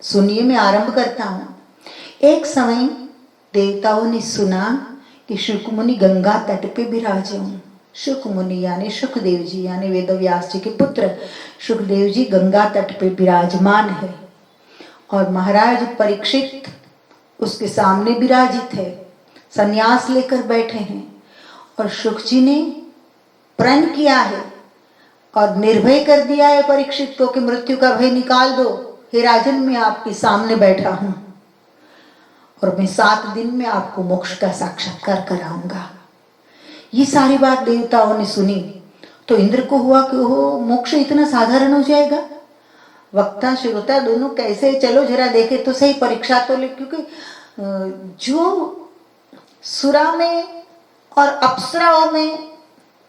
सुनिए, मैं आरंभ करता हूँ। एक समय देवताओं ने सुना कि शुकमुनि गंगा तट पे विराजे हूँ। शुकमुनि यानी सुखदेव जी, यानी वेदव्यास जी के पुत्र सुखदेव जी गंगा तट पे विराजमान है और महाराज परीक्षित उसके सामने विराजित है, संन्यास लेकर बैठे हैं और सुख जी ने प्रण किया है और निर्भय कर दिया है परीक्षित को कि मृत्यु का भय निकाल दो, हे राजन मैं आपके सामने बैठा हूं और मैं 7 दिन में आपको मोक्ष का साक्षात्कार कराऊंगा। ये सारी बात देवताओं ने सुनी तो इंद्र को हुआ कि ओह, मोक्ष इतना साधारण हो जाएगा। वक्ता श्रोता दोनों कैसे, चलो जरा देखे तो सही, परीक्षा तो ले, क्योंकि जो सुरा में और अप्सराओं में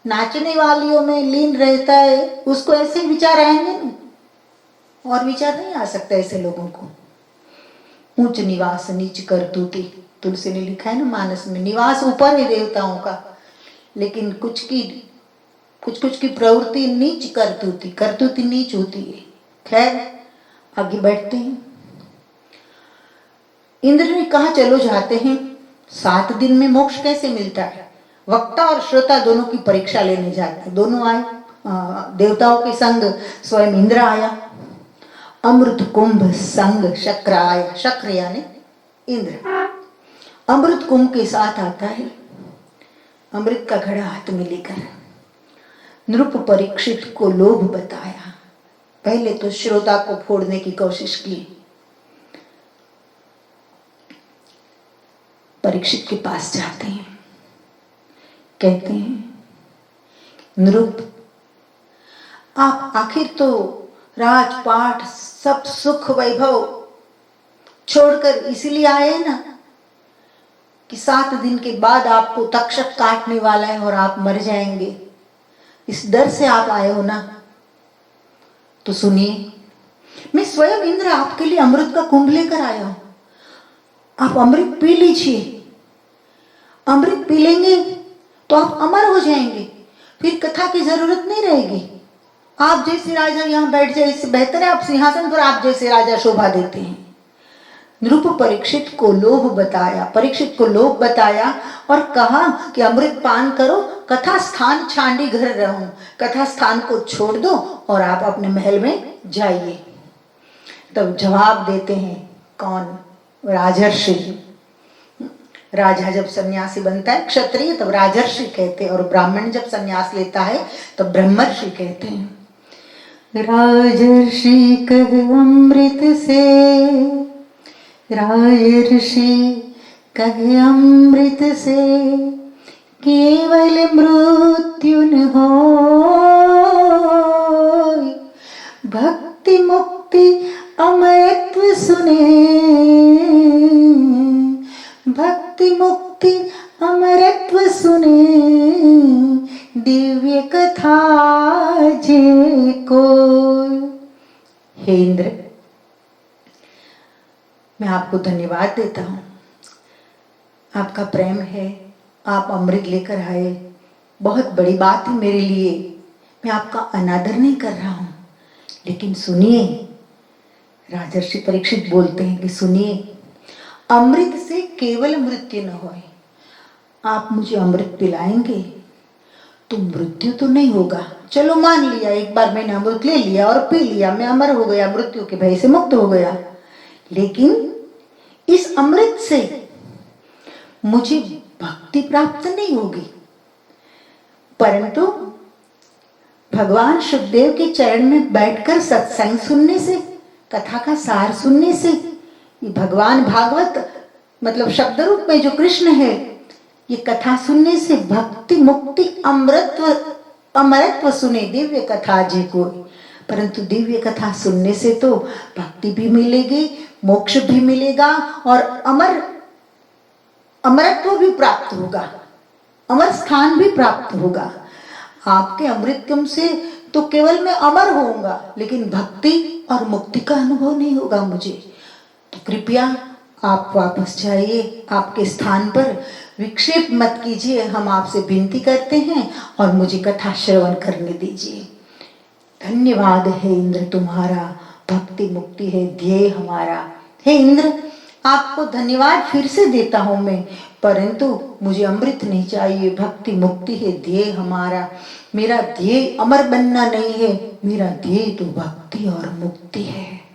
नाचने वालियों में लीन रहता है उसको ऐसे विचार आएंगे ना, और विचार नहीं आ सकता ऐसे लोगों को। ऊंच निवास नीच करतूती, तुलसी ने लिखा है ना मानस में, निवास ऊपर है देवताओं का, लेकिन कुछ की प्रवृत्ति नीच करतूती, करतूती नीच होती है। खैर आगे बढ़ते हैं। इंद्र ने कहा चलो जाते हैं, 7 दिन में मोक्ष कैसे मिलता है। वक्ता और श्रोता दोनों की परीक्षा लेने जाते, दोनों आए, देवताओं के संग स्वयं इंद्र आया, अमृत कुंभ संग शक्र आया, शक्र यानी इंद्र अमृत कुंभ के साथ आता है, अमृत का घड़ा हाथ में लेकर। नृप परीक्षित को लोभ बताया, पहले तो श्रोता को फोड़ने की कोशिश की। परीक्षित के पास जाते हैं, कहते हैं नृप आप आखिर तो राजपाट सब सुख वैभव छोड़कर इसलिए आए ना कि 7 दिन के बाद आपको तक्षक काटने वाला है और आप मर जाएंगे, इस डर से आप आए हो ना। तो सुनिए, मैं स्वयं इंद्र आपके लिए अमृत का कुंभ लेकर आया हूं, आप अमृत पी लीजिए। अमृत पी लेंगे तो आप अमर हो जाएंगे, फिर कथा की जरूरत नहीं रहेगी। आप जैसे राजा यहाँ बैठ जाए, इससे बेहतर है आप सिंहासन पर आप जैसे राजा शोभा देते हैं। नृप परीक्षित को लोभ बताया, परीक्षित को लोभ बताया और कहा कि अमृत पान करो, कथा स्थान छांडी घर रहूं, कथा स्थान को छोड़ दो और आप अपने महल में जाइए। तब जवाब देते हैं कौन, राजर्षि। राजा जब सन्यासी बनता है क्षत्रिय तब राजर्षि कहते हैं, और ब्राह्मण जब सन्यास लेता है तब ब्रह्मर्षि कहते हैं। राजर्षि कह अमृत से, राजर्षि कह अमृत से, केवल मृत्यु न होय, भक्ति मुक्ति अमरत्व सुने, भक्ति मुक्ति अमरत्व सुने, दिव्य कथा जे को। हे इंद्र, मैं आपको धन्यवाद देता हूँ, आपका प्रेम है, आप अमृत लेकर आए, बहुत बड़ी बात है मेरे लिए, मैं आपका अनादर नहीं कर रहा हूँ। लेकिन सुनिए, राजर्षि परीक्षित बोलते हैं कि सुनिए, अमृत से केवल मृत्यु न होए, आप मुझे अमृत पिलाएंगे तो मृत्यु तो नहीं होगा। चलो मान लिया, एक बार मैंने अमृत ले लिया और पी लिया, मैं अमर हो गया, मृत्यु के भय से मुक्त हो गया। लेकिन इस अमृत से मुझे भक्ति प्राप्त नहीं होगी, परंतु भगवान सुखदेव के चरण में बैठकर सत्संग सुनने से, कथा का सार सुनने से, भगवान भागवत मतलब शब्द रूप में जो कृष्ण है, ये कथा सुनने से भक्ति मुक्ति अमरत्व सुने, दिव्य कथा जी को। परंतु दिव्य कथा सुनने से तो भक्ति भी मिलेगी, मोक्ष भी मिलेगा और अमरत्व भी प्राप्त होगा, अमर स्थान भी प्राप्त होगा। आपके अमृतकम से तो केवल मैं अमर होऊंगा, लेकिन भक्ति और मुक्ति का अनुभव नहीं होगा मुझे। तो कृपया आप वापस जाइए आपके स्थान पर, विक्षेप मत कीजिए, हम आपसे विनती करते हैं और मुझे कथा श्रवण करने दीजिए। धन्यवाद है इंद्र तुम्हारा, भक्ति मुक्ति है ध्येय हमारा। हे इंद्र, आपको धन्यवाद फिर से देता हूं मैं, परंतु मुझे अमृत नहीं चाहिए, भक्ति मुक्ति है ध्येय हमारा। मेरा ध्येय अमर बनना नहीं है, मेरा ध्येय तो भक्ति और मुक्ति है।